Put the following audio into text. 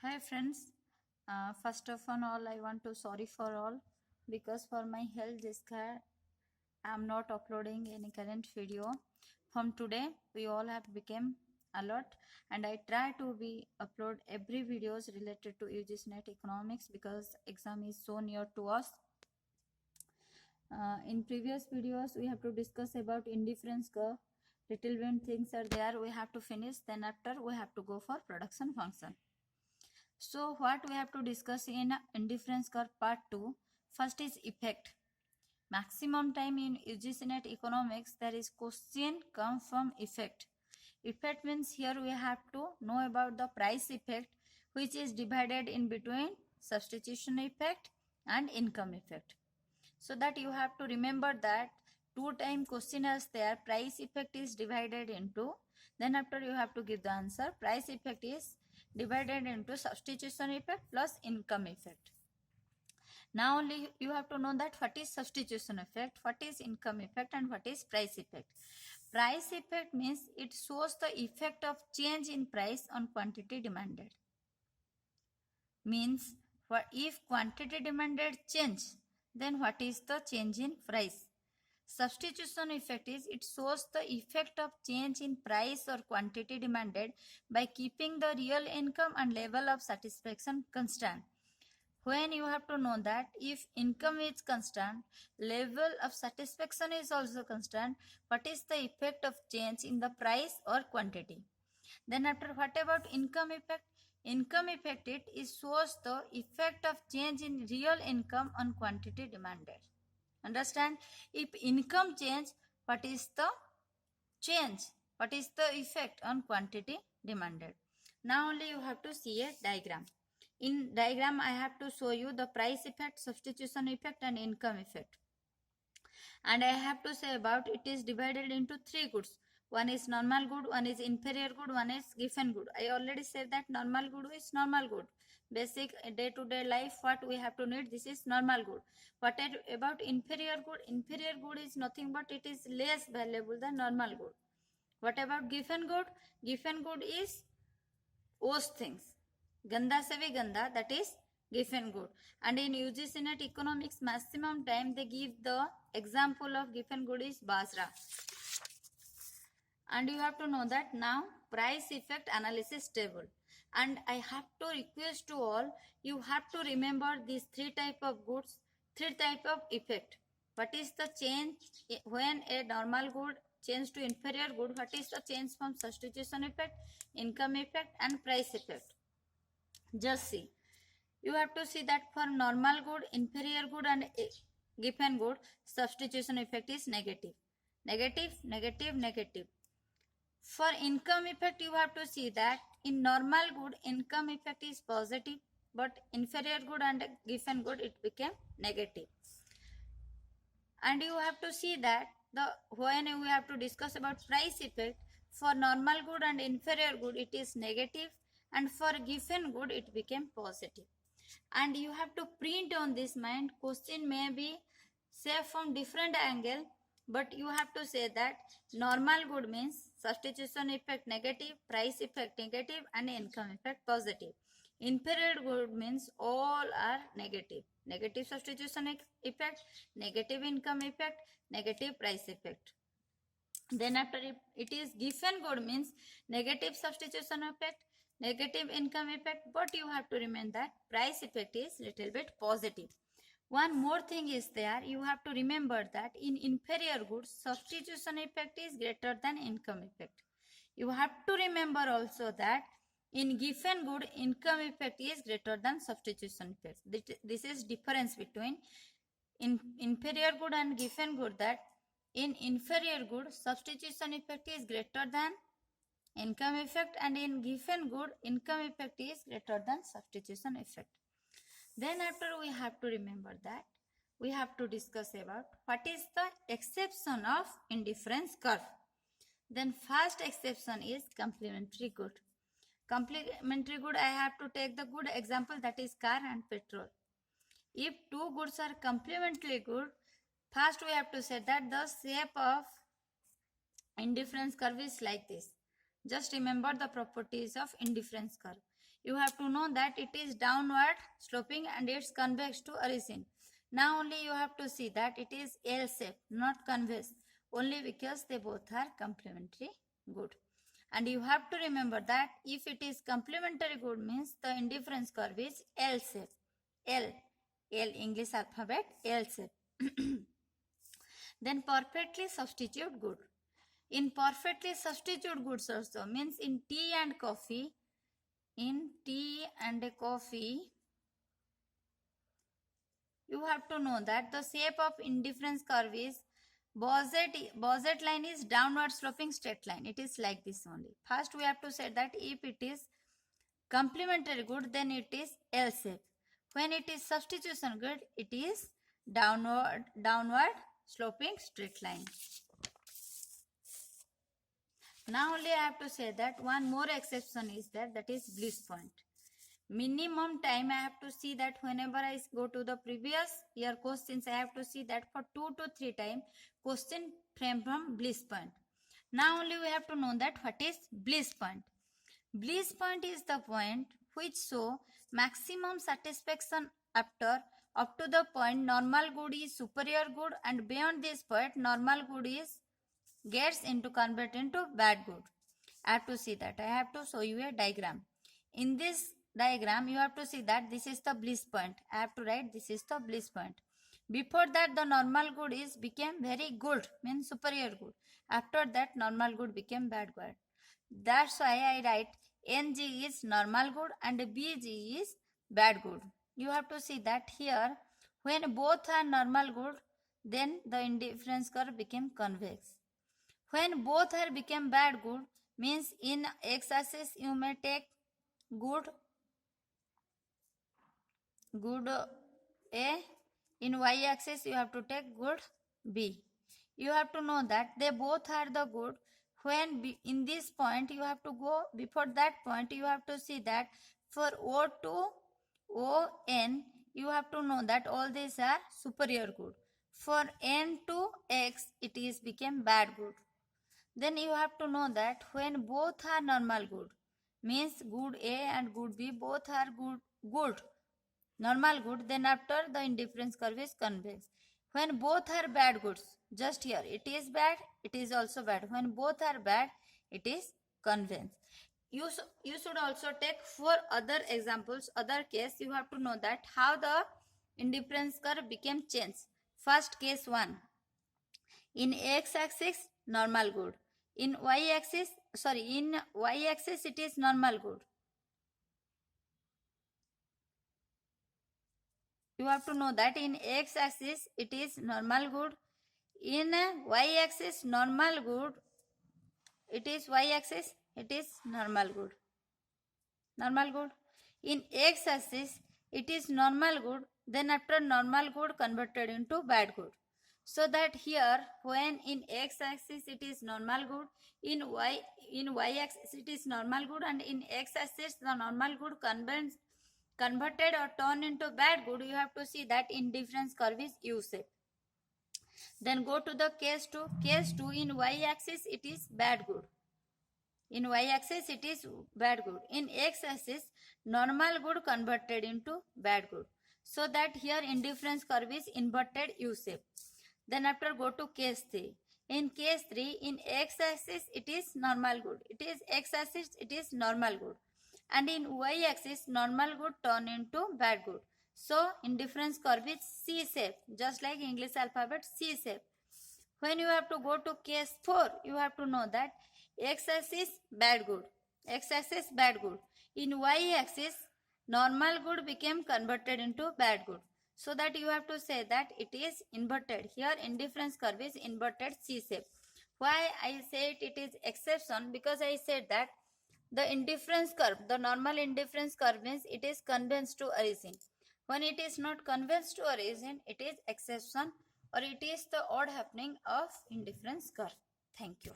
Hi friends, first of all, I want to sorry for all because for my health this I am not uploading any current video. From today, we all have become alert, and I try to be upload every videos related to UGC NET economics because exam is so near to us. In previous videos, we have to discuss about indifference curve. Little when things are there, we have to finish. Then after, we have to go for production function. So what we have to discuss in indifference curve part 2. First is effect. Maximum time in UGC NET economics there is question come from effect. Effect means here we have to know about the price effect which is divided in between substitution effect and income effect. So that you have to remember that two time question is there, price effect is divided into, then after you have to give the answer, price effect is divided into substitution effect plus income effect. Now only you have to know that what is substitution effect, what is income effect, and what is price effect. Price effect means it shows the effect of change in price on quantity demanded. Means if quantity demanded change, then what is the change in price? Substitution effect is it shows the effect of change in price or quantity demanded by keeping the real income and level of satisfaction constant. When you have to know that if income is constant, level of satisfaction is also constant, what is the effect of change in the price or quantity? Then after, what about income effect? Income effect it is shows the effect of change in real income on quantity demanded. Understand? If income change, what is the change? What is the effect on quantity demanded? Now only you have to see a diagram. In diagram, I have to show you the price effect, substitution effect, and income effect. And I have to say about it is divided into three goods. One is normal good, one is inferior good, one is given good. I already said that normal good is normal good. Basic day-to-day life, what we have to need, this is normal good. What about inferior good? Inferior good is nothing but it is less valuable than normal good. What about given good? Given good is worst things. Ganda se bhi ganda, that is given good. And in UGC NET economics maximum time they give the example of given good is Basra. And you have to know that now price effect analysis table. And I have to request to all, you have to remember these three type of goods, three type of effect. What is the change when a normal good change to inferior good? What is the change from substitution effect, income effect, and price effect? Just see. You have to see that for normal good, inferior good, and given good, substitution effect is negative. Negative, negative, negative. For income effect, you have to see that in normal good, income effect is positive, but inferior good and given good, it became negative. And you have to see that when we have to discuss about price effect, for normal good and inferior good, it is negative, and for given good, it became positive. And you have to print on this mind. Question may be say from different angle, but you have to say that normal good means substitution effect negative, price effect negative, and income effect positive. Inferior good means all are negative. Negative substitution effect, negative income effect, negative price effect. Then after it is given good means negative substitution effect, negative income effect, but you have to remember that price effect is little bit positive. One more thing is there, you have to remember that in inferior goods, substitution effect is greater than income effect. You have to remember also that in given good, income effect is greater than substitution effect. This is difference between inferior good and given good, that in inferior good, substitution effect is greater than income effect, and in given good, income effect is greater than substitution effect. Then after we have to remember that we have to discuss about what is the exception of indifference curve. Then first exception is complementary good. Complementary good, I have to take the good example, that is car and petrol. If two goods are complementary good, first we have to say that the shape of indifference curve is like this. Just remember the properties of indifference curve. You have to know that it is downward sloping and it's convex to origin. Now only you have to see that it is L shape, not convex, only because they both are complementary good. And you have to remember that if it is complementary good means the indifference curve is L shape. L English alphabet L shape. Then perfectly substitute good. In perfectly substitute goods also means in tea and coffee, you have to know that the shape of indifference curve is Boussard line is downward sloping straight line. It is like this only. First we have to say that if it is complementary good, then it is L shape. When it is substitution good, it is downward sloping straight line. Now only I have to say that one more exception is there, that is bliss point. Minimum time I have to see that whenever I go to the previous year questions, I have to see that for 2 to 3 times question frame from bliss point. Now only we have to know that what is bliss point. Bliss point is the point which show maximum satisfaction after up to the point normal good is superior good, and beyond this point normal good is gets into convert into bad good. I have to see that. I have to show you a diagram. In this diagram you have to see that this is the bliss point. I have to write this is the bliss point. Before that the normal good is became very good, means superior good. After that normal good became bad good. That's why I write NG is normal good and BG is bad good. You have to see that here when both are normal good, then the indifference curve became convex. When both are became bad good means in x-axis you may take good A, in y-axis you have to take good B. You have to know that they both are the good. When in this point you have to go before that point, you have to see that for O to ON you have to know that all these are superior good. For N to X it is became bad good. Then you have to know that when both are normal good means good A and good B both are good normal good, then after the indifference curve is convex. When both are bad goods, just here it is bad, it is also bad. When both are bad, it is convex. You should also take 4 other examples, other case. You have to know that how the indifference curve became changed. First case 1. In x-axis normal good. In y-axis it is normal good. You have to know that in x-axis it is normal good. In y-axis normal good, it is y-axis, it is normal good. Normal good. In x-axis it is normal good, then after normal good converted into bad good. So that here when in x-axis it is normal good, in y-axis it is normal good, and in x-axis the normal good converted or turned into bad good, you have to see that indifference curve is U-shape. Then go to the case 2. Case 2, in y-axis it is bad good. In y-axis it is bad good. In x-axis normal good converted into bad good. So that here indifference curve is inverted U-shape. Then after go to case 3. In case 3, in x-axis it is normal good. It is x-axis it is normal good. And in y-axis normal good turn into bad good. So indifference curve is C-shape, just like English alphabet C-shape. When you have to go to case 4, you have to know that x-axis bad good, x-axis bad good. In y-axis normal good became converted into bad good. So that you have to say that it is inverted. Here indifference curve is inverted C-shape. Why I said it is exception? Because I said that the indifference curve, the normal indifference curve means it is convex to origin. When it is not convex to origin, it is exception, or it is the odd happening of indifference curve. Thank you.